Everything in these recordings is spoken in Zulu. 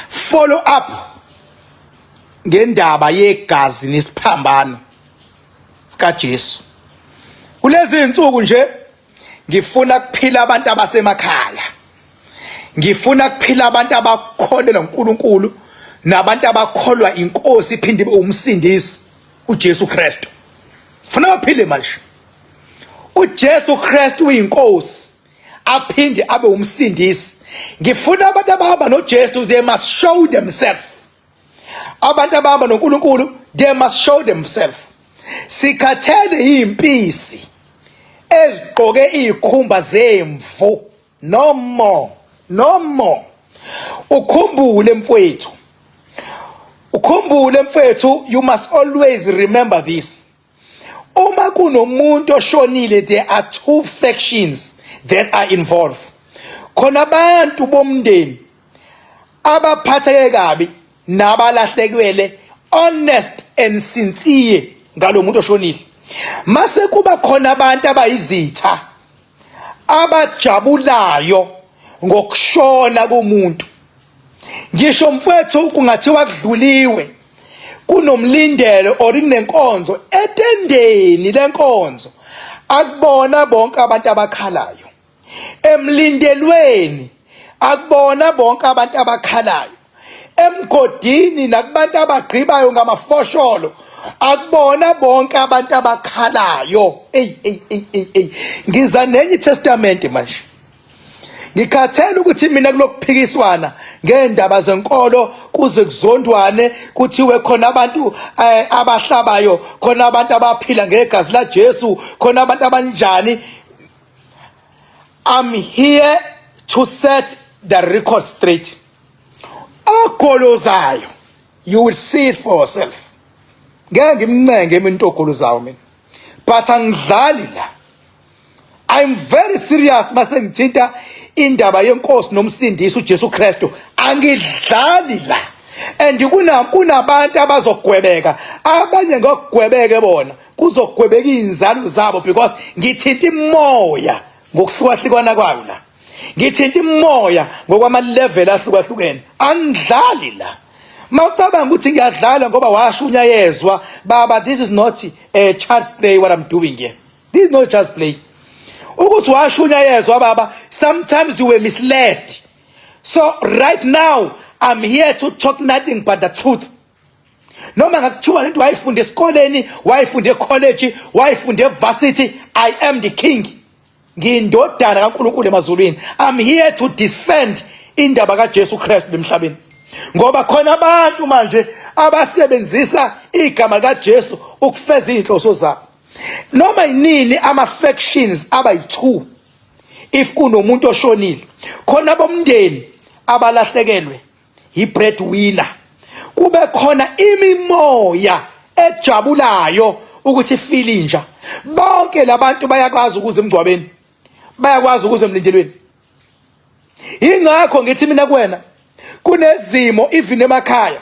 follow up ngendaba yegazi nesiphambano sika Jesu. Kulezi insuku nje ngifuna kuphila abantu abasemakhaya. Ngifuna kuphila abantu abakholelwa uNkulunkulu nabantu abakholwa inkosi iphinde ibe umsindisi uJesu Kristu. Funa baphile manje. uJesu Kristu uyinkosi aphinde abe umsindisi. Ngifuna abantu abahamba noJesu, they must show themselves. Abantu abahamba noNkulunkulu, they must show themselves. Sikhathele impisi ezigqoke izikhumba zemvu. No more. No more. Ukhumbule mfowethu. Ukhumbule mfowethu, you must always remember this. Uma kunomuntu oshonile, there are two factions that are involved. Khona abantu bomndeni abaphatheke kabi nabalahlekwele, honest and sincere ngalo muntu oshonile. Mase kuba khona abantu abayizitha abajabulayo ngokushona komuntu. Ngisho mfowethu kungathiwa kudluliwe, kunomlindelo or inenkonzo etendeni lenkonzo, akubona bonke abantu abakhalayo. Emlindelweni akubona bonke abantu abakhalayo. Emgodini nakubantu abagqibayo ngamafosholo akubona bonke abantu abakhalayo. Ngiza nenye iTestament manje. Ngikhathela ukuthi mina kulokuphikiswana ngendaba zenkolo kuze kuzondwane kuthiwe khona abantu abahlabayo, khona abantu abaphila ngegazi la Jesu, khona abantu abanjani. I'm here to set the record straight. Ogolozayo, you will see it for yourself. Ngeke ngimncenge umuntu ogolozayo mina. But angidlali la. I'm very serious mase ngithinta indaba yenkosi nomsindisi uJesu Kristu. Angidlali la. And kunabantu abazogwebeka, abanye ngokugwebeke bona kuzogwebeka inzalo zabo, because ngithinta imoya ngokuhlukahlukana kwayo la. Ngithinta imoya ngokwama level ahlukahlukene. Angidlali la. Mawucabanga ukuthi ngiyadlala ngoba washunya yezwa, baba, this is not a child's play what I'm doing here. This is not child's play. Ukuthi washunya yezwa baba, sometimes you were misled. So right now I'm here to talk nothing but the truth. Noma ngakuthiwa lento wayifunde esikoleni, wayifunde college, wayifunde varsity, I am the king. Ngindodana kaNkulunkulu emazulwini. I'm here to defend indaba kaJesu Kristu emhlabeni. Ngoba khona abantu manje abasebenzisa igama likaJesu ukufeza inhloso zabo. Noma inini ama factions abayi2. If kunomuntu oshonile, khona bomndeni abalahlekelwe ibreadwinner, kube khona imimoya ejabulayo ukuthi filinja. Bonke labantu bayakwazi ukuze emgcwabeni, bayakwazi ukuze emlindelweni. Ingakho ngithi mina kuwena, kunezimo even emakhaya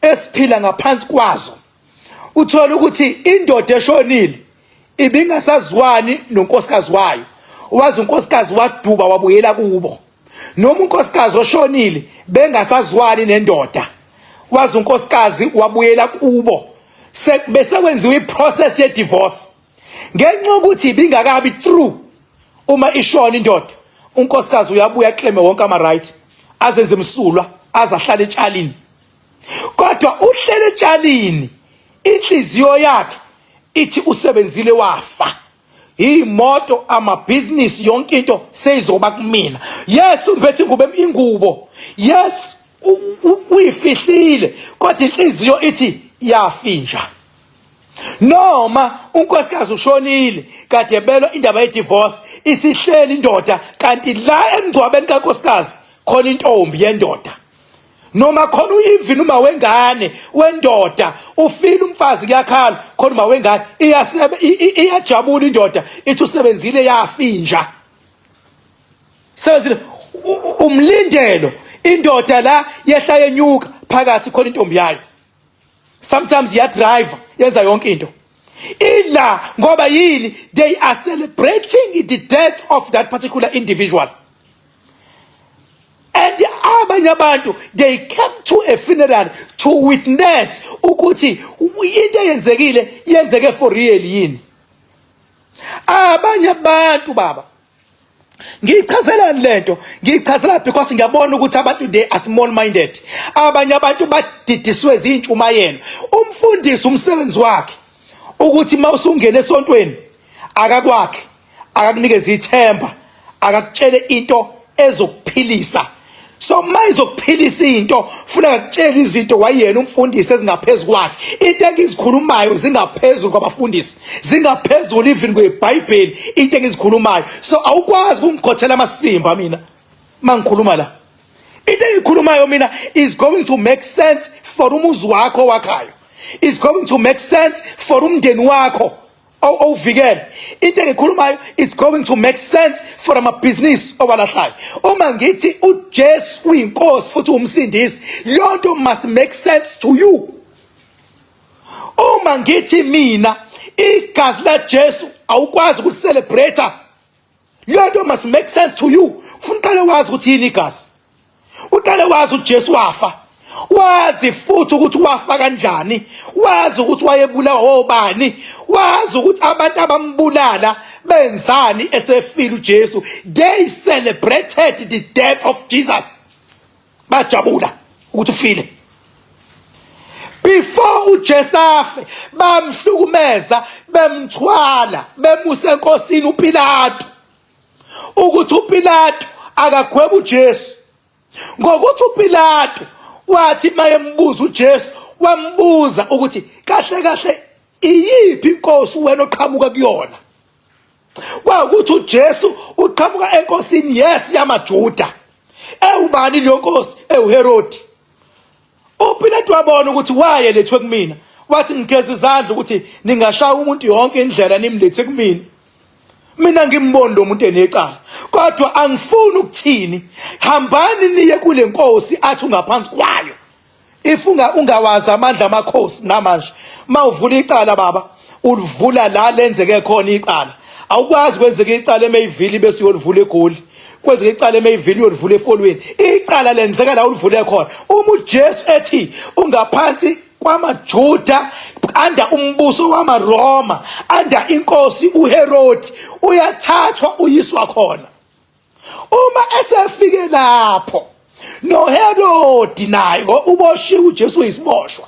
esiphila ngaphansi kwazo. Uthola ukuthi indoda eshonile ibingasazwani nonkosikazi wayo. Wazi unkosikazi waduba wabuyela kubo. Noma unkosikazi oshonile bengasazwani nendoda. Wazi unkosikazi wabuyela kubo. Bese kwenziwa iprocess ye divorce. Ngenxa ukuthi ibingakabi true. Uma ishona indoda, unkosikazi uyabuya claim wonke ama rights, azenze emsulwa, azahlala etshalini. Kodwa uhlele etshalini, inhliziyo yakhe ithi usebenzile wafa. Imoto, ama business, yonke into seyizoba kumina. Yes, uphethe ingubo. Yes, uyifihlile, kodwa inhliziyo ithi yafinja. Noma unkosikazi ushonile, kade ebelo indaba ye divorce, isihleli indoda, kanti la emgcwabeni kankosikazi khona intombi yendoda. Noma khona even uma wengane wendoda, ufila umfazi kuyakhala, khona uma wengane iyajabula indoda, ithi usebenzile yafinja. Sebenzile umlindelo, indoda la yehla yenyuka phakathi khona intombi yayo. Sometimes ya driver yenza yonke into. Ila ngoba yini, they are celebrating the death of that particular individual. And abanye abantu they came to a funeral to witness ukuthi into eyenzekile yenzeke for real yini. Abanye abantu baba ngichazela lento, ngichazela because ngiyabona ukuthi abantu they are small minded. Abanye abantu badidiswe izintshumayelo. Umfundisi umsebenzi wakhe ukuthi mawusungena esontweni akakwakhe, akakunikeza ithemba, akakutshele into ezokuphilisa. So mayizokuphilisa into funa akutshela izinto wayena umfundisi ezingaphezulu kwakhe. Into engizikhulumayo zingaphezulu kwabafundisi, zingaphezulu even kweBhayibheli into engizikhulumayo. So awukwazi ukungikhothela amasimba mina mangikhuluma la. Into engikhulumayo mina is going to make sense for umuzi wakho wakhayo. Is going to make sense for umndeni wakho ovikele. Into engikhulumayo it's going to make sense for amabhizinisi obalahlayo. Uma ngithi uJesu uyinkosi futhi umsindisi, lonto must make sense to you. Uma ngithi mina igazi laJesu awukwazi ukucelebrate, lonto must make sense to you. Kufanele wazi ukuthi yini igazi. Uqale wazi uJesu wafa. Wazi futhi ukuthi wafa kanjani, wazi ukuthi wayebulawa obani, wazi ukuthi abantu abambulala benzani esefile uJesu. They celebrated the death of Jesus. Bajabula ukuthi ufile. Before uJesu afe bamhlukumeza, bemthwala, bemuse enkosini uPilato ukuthi uPilato akagwebe uJesu. Ngokuthi uPilato wathi mayembuza uJesu, wambuza ukuthi kahle kahle iyiphi inkosi wena oqhamuka kuyona. Kwakuthi uJesu uqhamuka enkosini yes yamaJuda. Ewubani leyo nkosi? EuHerodi. uPilato wabona ukuthi wayelethwe kumina, wathi ngigeza izandla ukuthi ningashaya umuntu yonke indlela nimlethe kumina. Mina ngimbona lo muntu enecala, kodwa angifuni ukuthini. Hambani niye kule nkosi athi ungaphansi kwayo. Ifunga ungawazi amandla amakhosi namanje. Mawuvula icala baba, ulivula la lenzeke khona icala. Awukwazi kwenzeka icala eMayville bese uyolivula eGoli. Kwenzeka icala eMayville uyolivula eFolweni. Icala lenzeka la ulivule khona. Uma uJesu ethi ungaphansi kwamaJuda anda umbuso wamaRoma, anda inkosi uHerodi, uyathathwa uyiswa khona. Uma esefike lapho noHerodi naye uboshiwe uJesu uyisiboshwa.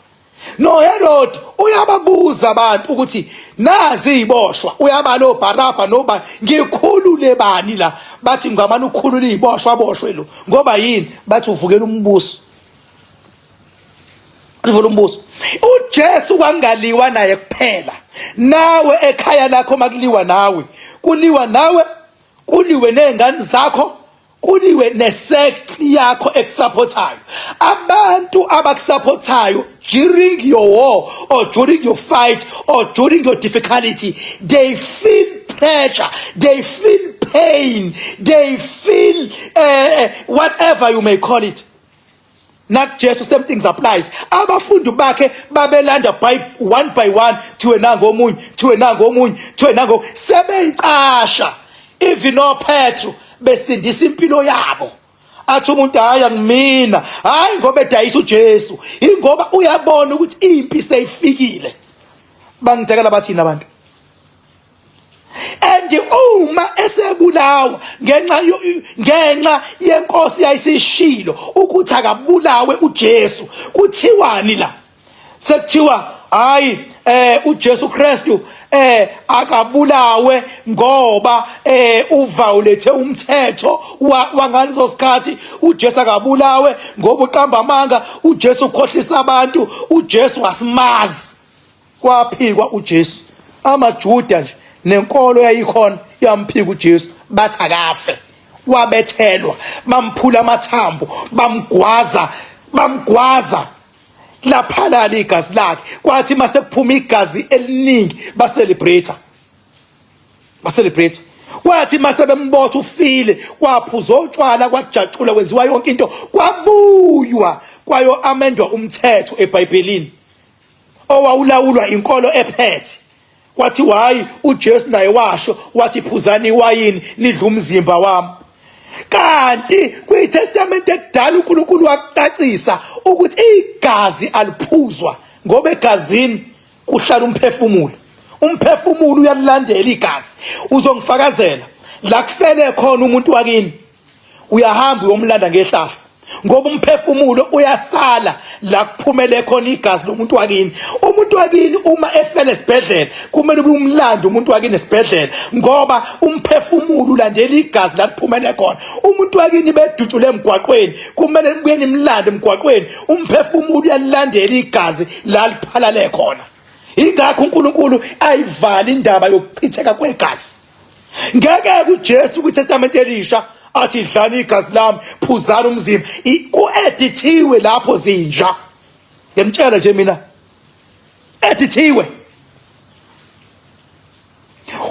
NoHerodi uyababuza abantu ukuthi nazi iziboshwa, uyabala oBarabha noba ngikhulule bani la. Bathi ngamani ukhulule iziboshwa aboshwe lo. Ngoba yini? Bathi uvukela umbuso. Umbuso. uJesu kwangaliwa naye kuphela. Nawe ekhaya lakho makuliwa nawe, kuliwa nawe, kuliwe nezingane zakho, kuliwe nesect yakho ekusupportayo. Abantu abakusupportayo during your war or during your fight or during your difficulty, they feel pressure, they feel pain, they feel whatever you may call it. Not Jesus, same things applies. Abafundi bakhe babelanda by one to enango omunye, to enango omunye, to enango sebeyicasha. Even no Petro besindisa impilo yabo. Athi umuntu haya ngimina, hayi ngoba edayisa uJesu, ingoba uyabona ukuthi impi seyifikile. Bangidekela bathina abantu. And uma esebulawa ngenxa yenkosi yayisishilo ukuthi akabulawe uJesu, kuthiwani la? Sekuthiwa hayi uJesu Kristu akabulawe ngoba uviolate umthetho wangaleso sikhathi. uJesu akabulawe ngoba uqamba amanga, uJesu ukhohlisa abantu, uJesu asimazi. Kwaphikwa uJesu, amaJuda nje nenkolo yayikhona yamphika uJesu, bathi akafe. Wabethelwa, bamphula amathambo, bamgwaza laphalala igazi lakhe. Kwathi mase kuphuma igazi eliningi baselebrate. Kwathi mase bembotha ufile, kwaphuza utshwala, kwajatshula, kwenziwa yonke into, kwabuywa kwayo amendwa umthetho eBhayibhelini owawulawulwa inkolo ephethe. Kwathi hayi uJesu naye washo wathi phuzani iwayini lidla umzimba wami. kanti kwiTestament ekudala uNkulunkulu wacacisa ukuthi igazi aliphuzwa ngoba egazini kuhlala umphefumulo uyalilandela igazi. Uzongifakazela la kufele khona umuntu wakini uyahamba uyomlanda ngehlahla ngoba umphefumulo uyasala la kuphumele khona igazi lomuntu wakini. Umuntu wakini uma efele esibhedlela kumele umlando umuntu wakini esibhedlela ngoba umphefumulo ulandela igazi la kuphumele khona. Umuntu wakini bedutshule emgwaqweni kumele ubuyeni imlando emgwaqweni, umphefumulo uyalandela igazi la liphalale khona. Ingakho uNkulunkulu ayivali indaba yokuchitheka kwegazi. Ngeke uJesu kwiTestament elisha athi dlani igazi lami phuzani umzimba, ku-edithiwe lapho zinja. Ngiyamtshela nje mina edithiwe.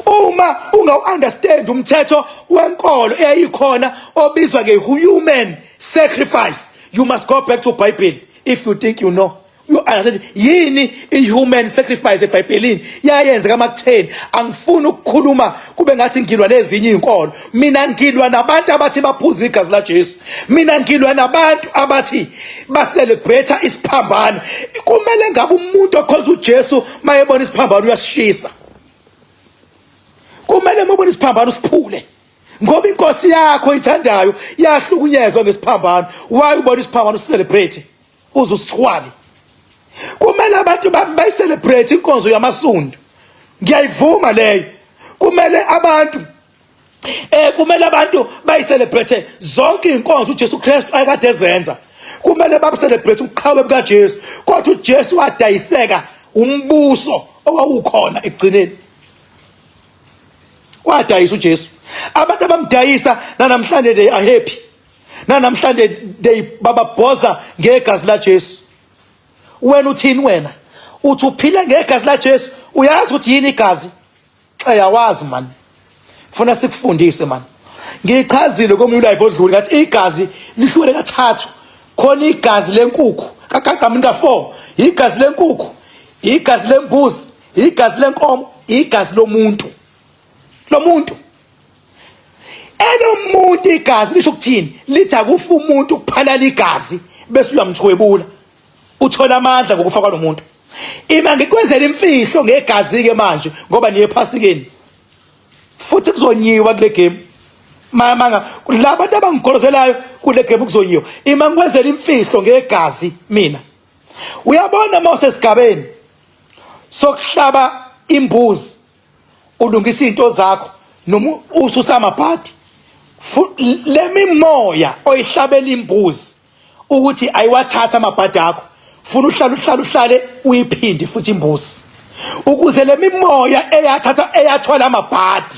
Uma ungawu-understand umthetho wenkolo eyayikhona obizwa nge-human sacrifice, you must go back to Bible if you think you know. You understand yini i-human sacrifice eBhayibhelini yayenza kama-10. Angifuni ukukhuluma kube ngathi ngilwa nezinye izinkolo. Mina ngilwa nabantu abathi baphuza igazi laJesu. Mina ngilwa nabantu abathi baselebrate isiphambano. Kumele ngabe umuntu okhoza uJesu mayebona isiphambano uyasishisa. Kumele mabona isiphambano usiphule ngoba inkosi yakho ithandayo yahlukunyezwa ngesiphambano. Why ubona isiphambano usicelebrate uzusithwali? Kumele abantu bayicelebrate inkonzo yamasundu. Ngiyayivuma leyo. Kumele abantu bayicelebrate zonke inkonzo uJesu Kristu ayekade ezenza. Kumele babcelebrate uqhawe bukaJesu. Kodwa uJesu wadayiseka umbuso owawukhona ekugcineni. Wadayisa uJesu. Abantu abamdayisa namhlanje they are happy. Namhlanje they bababhoza ngegazi laJesu. Wena uthini wena? Uthi uphile ngegazi laJesu. Uyazi ukuthi yini igazi? Ayawazi man. Funa sikufundise man. Ngichazile komunye live odlule ngathi igazi lihlukene kathathu. Khona igazi lenkukhu, kakagamini ka4, igazi lenkukhu, igazi lembuzi, igazi lenkomo, igazi lomuntu. Lomuntu. Elomuntu igazi lisho ukuthini? Lithi akufa umuntu ukuphalala igazi bese uyamthwebula. Uthola amandla ngokufa kwalomuntu. Ima ngikwenzela imfihlo ngegazi ke manje ngoba niye phasikeni. Futhi kuzonyiwa kule game. Manga labantu abangigolozelayo kule game kuzonyiwa. Ima ngikwenzela imfihlo ngegazi mina. Uyabona Mosesigabeni sokuhlaba imbuzi ulungisa into zakho noma ususa amabhadi. Lemimoya oyihlabela imbuzi ukuthi ayiwathatha amabhadi akho. Funa uhlale uyiphinde futhi imbuzi ukuze lemimoya eyathwala amabhadi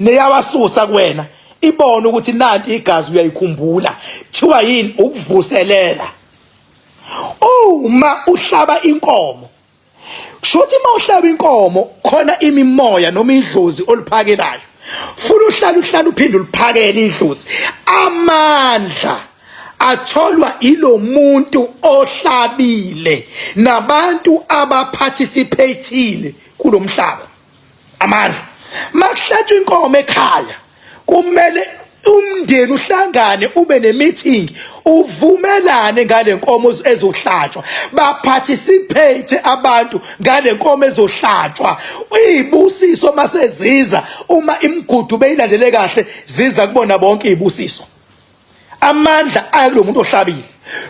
neyawasusa kuwena ibone ukuthi nanti igazi uyayikhumbula. Thiwa yini? Ukuvuselela. Uma uhlaba inkomo, shothi uma uhlaba inkomo khona imimoya noma idlozi oluphakelayo. Funa uhlale uphinde uliphakele idlozi. Amandla atholwa ilo muntu ohlabile nabantu abaparticipatile kulomhlaba. Amandla makuhlatshwa inkomo ekhaya kumele umndeni uhlangane ube nemeeting uvumelane ngale nkomo ezohlatshwa. Baparticipate abantu ngale nkomo ezohlatshwa. Izibusiso maseziza uma imigudu beyilandele kahle ziza kubona bonke izibusiso. Amandla ayilo muntu ohlabile.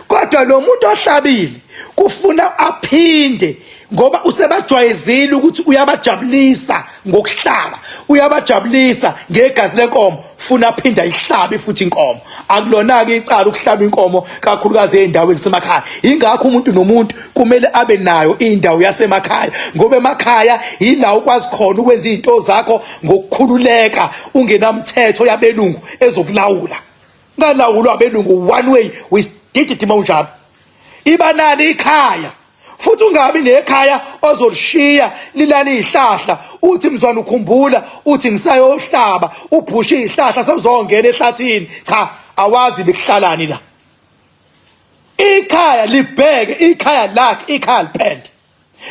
Kodwa lo muntu ohlabile kufuna aphinde ngoba usebajwayezile ukuthi uyabajabulisa ngokuhlaba, uyabajabulisa ngegazi lenkomo, funa aphinda ihlabe futhi inkomo. Akulona ke icala ukuhlaba inkomo kakhulukazi endaweni semakhaya. Ingakho umuntu nomuntu kumele abe nayo indawo yasemakhaya ngoba emakhaya yila ukwazi khona ukwenza izinto zakho ngokukhululeka ungenamthetho yabelungu ezokulawula. Ngalawulwa abelungu one way we did it mawunjalo. Iba nali ikhaya. Futhi ungabi nekhaya ozolishiya lilali ihlahla uthi mzwana ukhumbula uthi ngisayohlaba ubhushe ihlahla sezongena ehlathini. Cha, awazi bekuhlalani la. Ikhaya libheke, ikhaya lakhe, ikhaya liphende.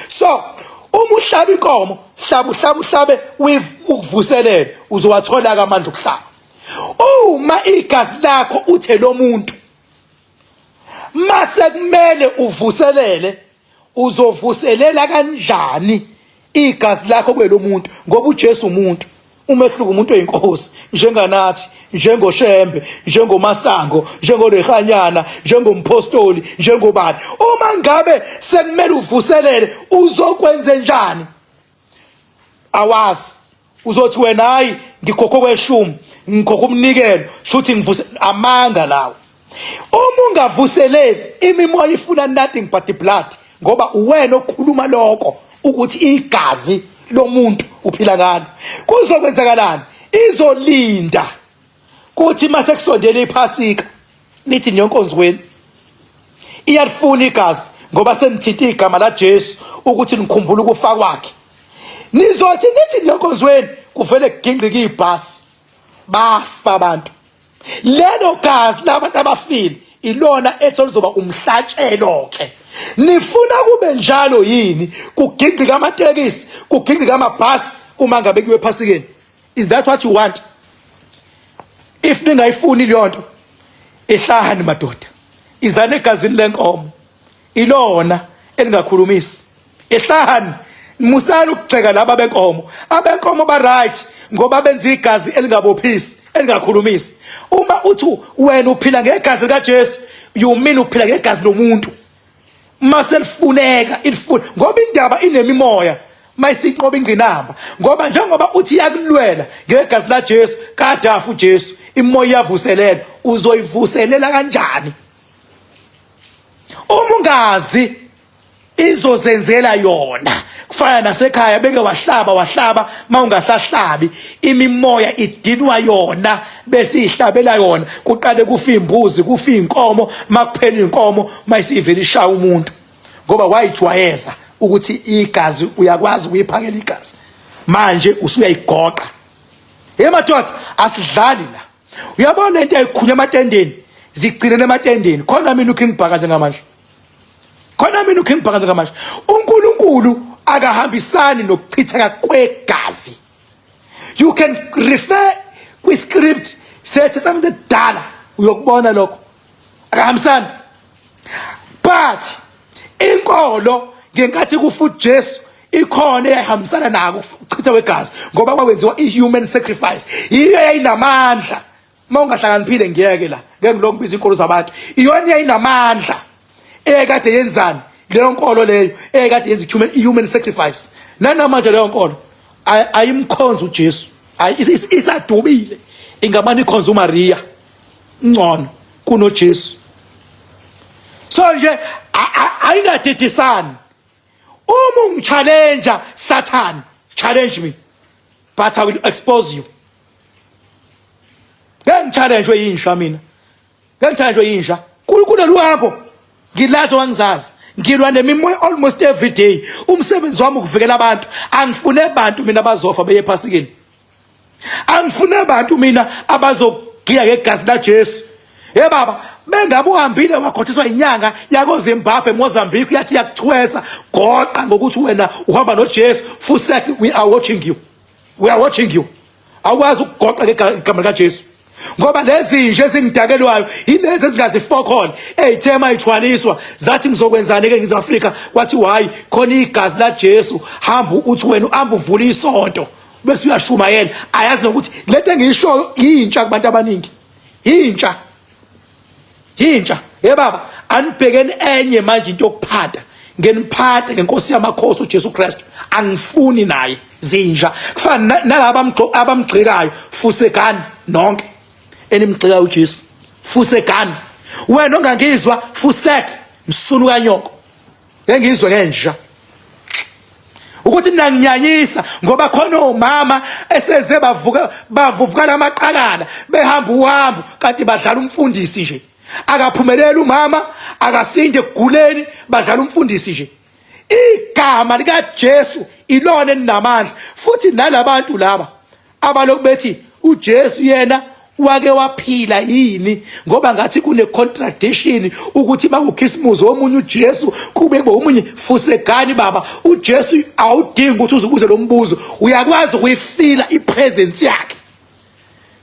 So uma uhlaba inkomo, hlabe ukuvuselele uzowathola amandla okuhlaba. Uma igazi lakho uthe lo muntu mase kumele uvuselele, uzovuselela kanjani igazi lakho kwelo muntu? Ngoba uJesu umuntu, umehluko umuntu oyinkosi njenganathi, njengoShembe, njengoMasango, njengoRehanyana, njengompostoli, njengobani. Uma ngabe sekumele uvuselele, uzokwenze njani? Awazi. Uzothi wena hayi ngikhokho kweshumi, ngikhokho umnikelo, shuthi ngivuse amanga lawo. Uma ungavuseleli, imimoya ifuna nothing but the blood, ngoba uwena okhuluma lokho ukuthi igazi lomuntu uphila ngalo. Kuzokwenzakalani? Izolinda kuthi mase kusondela iPhasika nithi niyonkonzweni iyalifuna igazi, ngoba senithinta igama la Jesu ukuthi nikhumbule ukufa kwakhe. Nizothi nithi niyonkonzweni kuvele kugingqike ibhasi, bafa abantu. Lelo gazi labantu abafile ilona ethozoba umhlatshelo ke. Nifuna kube njalo yini? Kugingqika amatekisi, kugingqika amabhasi uma ngabe kuyiwe ePhasikeni? Is that what you want? If ningayifuni leyo nto, ehlahani madoda, izane egazini lenkomo, ilona elingakhulumisi. Ehlahani, musana ukugxeka laba benkomo. Abenkomo ba right ngoba benza igazi elingabophisi, elingakhulumisi. Uma uthi wena uphila ngegazi lika Jesu, you mean uphila ngegazi lomuntu. Mase lifuneka, ilifuna ngoba indaba inemimoya, mayisinqoba ingqinamba. Ngoba njengoba uthi yakulwela ngegazi la Jesu, kadafu Jesu, imoya iyavuselela. Uzoyivuselela kanjani? Uma ungazi izozenzela yona. Kufana nasekhaya beke wahlaba mawungasahlabi, imimoya idinwa yona bese ihlabela yona. Kuqale kufa imbuzi, kufa inkomo, makuphela inkomo mayisivela ishaya umuntu, ngoba wayijwayeza ukuthi igazi uyakwazi ukuyiphakela igazi. Manje usuyayigoqa. Madoda, asidlali la. Uyabona into ayikhunya ematendeni, zigcine ematendeni. Khona mina uKingibhaka njengamanje. Khona mina uKingibhaka njengamanje. uNkulunkulu akahambisani nokuchitheka kwegazi. You can refer kwiscript seTestament edala uyokubona lokho. Akahambisani. But inkolo ngenkathi kufa uJesu ikhona eyahambisana nako ukuchitha kwegazi, ngoba kwawenziwa ihuman sacrifice. Iyo yayinamandla. Mawungahlakaniphile ngiyeke la, ngeke ngilokubiza inkolo zabantu. Iyona yayinamandla ekade yenzani leyo nkolo leyo, ekade yenza human sacrifice. Nanamanje leyo nkolo ayimkhonza uJesu, isadubile. Ingamani ikhonza uMaria ngcono kunoJesu. So nje ayingadidisani. Uma ungichallenge Satan, challenge me, but I will expose you. Ngengichallenge yinsha mina, ngengichallenge yinsha kulolu hambo ngilazo wangizazi, ngilwa nemimoya almost every day. Umsebenzi wami ukuvikela abantu. Angifune abantu mina abazofa beye ePhasikeni. Angifune abantu mina abazogiya ngegazi la Jesu. Baba, bengabe uhambile wakhothiswa inyanga yakoZimbabwe, Mozambique, yathi yakuthwesa goqa ngokuthi wena uhamba noJesu. Fuseki, we are watching you. We are watching you. Awukwazi ukugoqa ngegama lika Jesu. Ngoba lezi nje ezingidakelwayo ilezi ezingazifokhona ezithema ithwaliswa zathi ngizokwenzani ke ngizo Africa, wathi why khona igazi la Jesu. Hamba uthi wena uhamba uvula isonto bese uyashumayela. Ayazi nokuthi lento engiyisho yintsha kubantu abaningi. Yintsha. Baba, anibhekeni enye manje into yokuphatha. Ngeniphathe ngenkosi yamakhosi uJesu Kristu. Angifuni naye zinja. Kufana nalabo abamgxekayo, fusekani nonke enimgxeka uJesu. Fusekani. Wena ongangizwa fuseka msunu kanyoko. Ngengizwe ngenja. Ukuthi nanginyanyisa ngoba khona omama eseze bavuvuka lamaqakala behamba uhambo kanti badlala umfundisi nje. Akaphumelela umama, akasinde kuguleni, badlala umfundisi nje. Igama lika Jesu ilona elinamandla. Futhi nalabantu laba abaloku bethi uJesu yena wake waphila yini, ngoba ngathi kune contradiction ukuthi bakuKhisimusi omunye uJesu kube omunye fusekani. Baba, uJesu awudingi ukuthi uzubuze lo mbuzo, uyakwazi ukuyifila ipresence yakhe.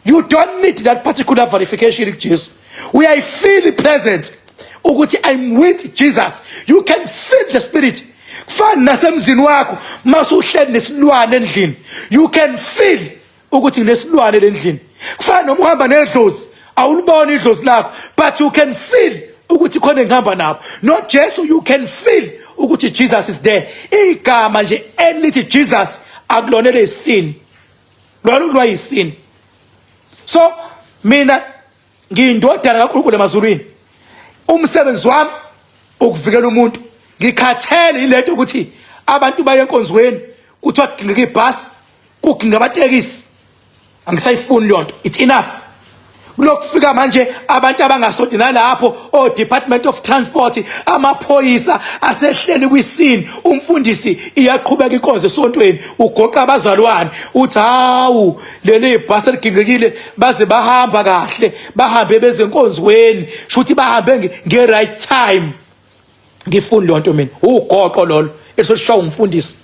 You don't need that particular verification, Jesus. We are feel present. Ukuthi I'm with Jesus. You can feel the spirit. Fana nasemzini wakho masuhleli nesilwane endlini. You can feel ukuthi nesilwane endlini. Kufana noma uhamba nedlozi, awuliboni idlozi lakho, but you can feel ukuthi khona engihamba nabo. Not Jesus, you can feel ukuthi Jesus is there. Igama nje elithi Jesus akulonele isin. Lolu lwayisin. So mina ngiyindodana kaNkulunkulu emazulwini. Umsebenzi wami ukuvikela umuntu. Ngikhathele ilento ukuthi abantu baye enkonzweni kuthiwa kugingeka ibhasi, kugingeka abatekisi. Angisayifuni lonto. It's enough. Kulokufika manje abantu abangasonti nalapho o Department of Transport, amaphoyisa asehleli kwisini, umfundisi iyaqhubeka inkonzo esontweni, ugoqa abazalwane uthi hawu leli bhasi ligingekile baze bahamba kahle, bahambe bezenkonzweni, shuthi bahambe nge right time. Ngifuni lonto mina, ugoqo lolo esolishawa umfundisi.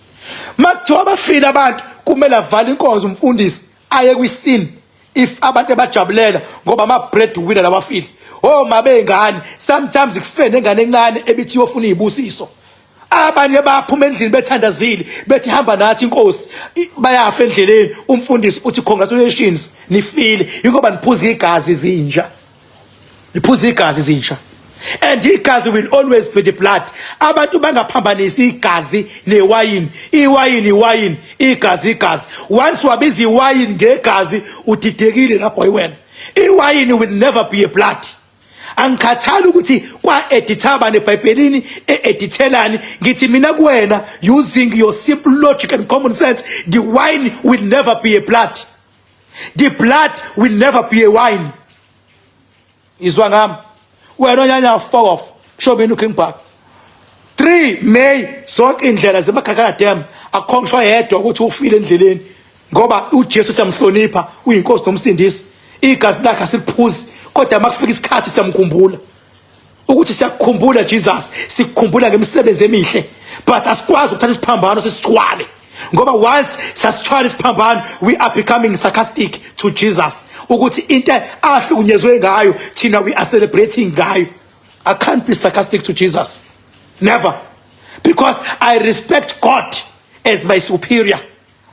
Makuthiwa abafile abantu kumele avale inkonzo umfundisi aye kwisini. If abantu abajabulela ngoba ama breadwinner abafile, oh mabengane, sometimes kufene engane encane ebithi yofuna izibusiso. Abanye baphuma endlini bethandazile bethi hamba nathi inkosi, bayafa endleleni. Umfundisi uthi congratulations nifile, ingoba niphuza igazi zinja. Niphuza igazi zinja. And igazi will always be the blood. Abantu bangaphambanisi igazi newayini. Iwayini, igazi. Once wabiza iwayini ngegazi udidekile lapho iwena. Iwayini will never be a blood. Angikhathali ukuthi kwa edithaba neBhayibhelini edithelani ngithi mina kuwena, using your simple logic and common sense, the wine will never be a blood. The blood will never be a wine. Izwa ngami. Wena onyanya fuck off. Show me looking back. 3 May zonke indlela zemakhakadam akhonshwa yedwa ukuthi ufile endleleni ngoba uJesu siyamhlonipha, uyinkosi nomsindisi. Igazi lakhe asiphuzi, kodwa makufika isikhathi siyamkhumbula. Ukuthi siyakukhumbula Jesus, sikukhumbula ngemisebenzi emihle, but asikwazi ukuthatha isiphambano sisithwale. Ngoba once sasithwala isiphambano, we are becoming sarcastic to Jesus. Ukuthi into ahlukunyezwe ngayo thina we are celebrating ngayo. I can't be sarcastic to Jesus. Never. Because I respect God as my superior.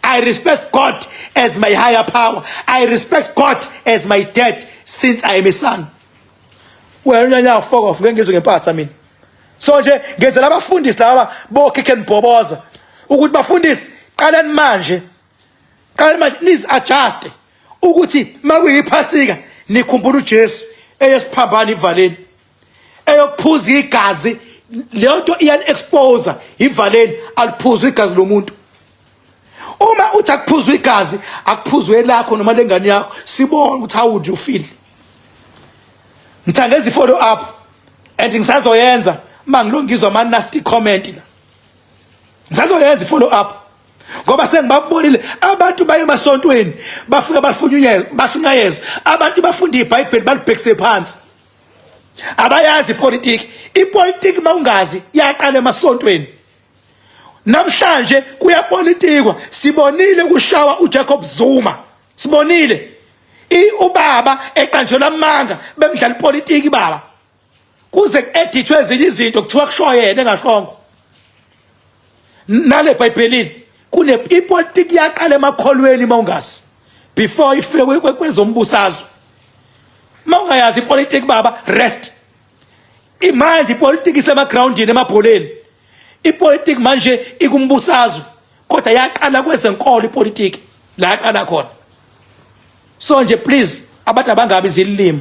I respect God as my higher power. I respect God as my dad since I am a son. Well, now fuck off. Ngengizwe ngempatha mina. So nje ngezela abafundisi laba bokhekhe nibhoboza ukuthi bafundisi qalani manje please adjust ukuthi makuyiphasika nikhumbula uJesu eyesiphambana ivaleni eyokuphuza igazi. Leyo nto iyan expose ivaleni, aliphuzwa igazi lomuntu. Uma uthi akuphuzwa igazi, akuphuzwe lakho noma lengane yakho, sibone ukuthi how would you feel. Ngithangeza follow up and ngisazoyenza mangilongizwa ama nasty comment la. Ngisazoyenza follow up ngoba sengibabonile abantu baye emasontweni bafika bashunyayezwa. Abantu bafunda iBhayibheli balibhekise phansi, abayazi ipolitiki. Ipolitiki mawungazi yaqala emasontweni. Namhlanje kuyapolitikwa. Sibonile kushawa uJacob Zuma, sibonile ubaba eqanjelwa amanga bemidlala ipolitiki baba, kuze edithwe ezinye izinto kuthiwa kushowa yena engashongo. Nale eBhayibhelini kune ipolitiki yaqala emakholweni mawungazi, before ifike kwezombusazwe. Mawungayazi ipolitiki baba, rest. Imanje ipolitiki isemagroundini emabholeni. Ipolitiki manje ikumbusazwe, kodwa yaqala kwezenkolo ipolitiki la yaqala khona. So nje please abantu abangabi zilima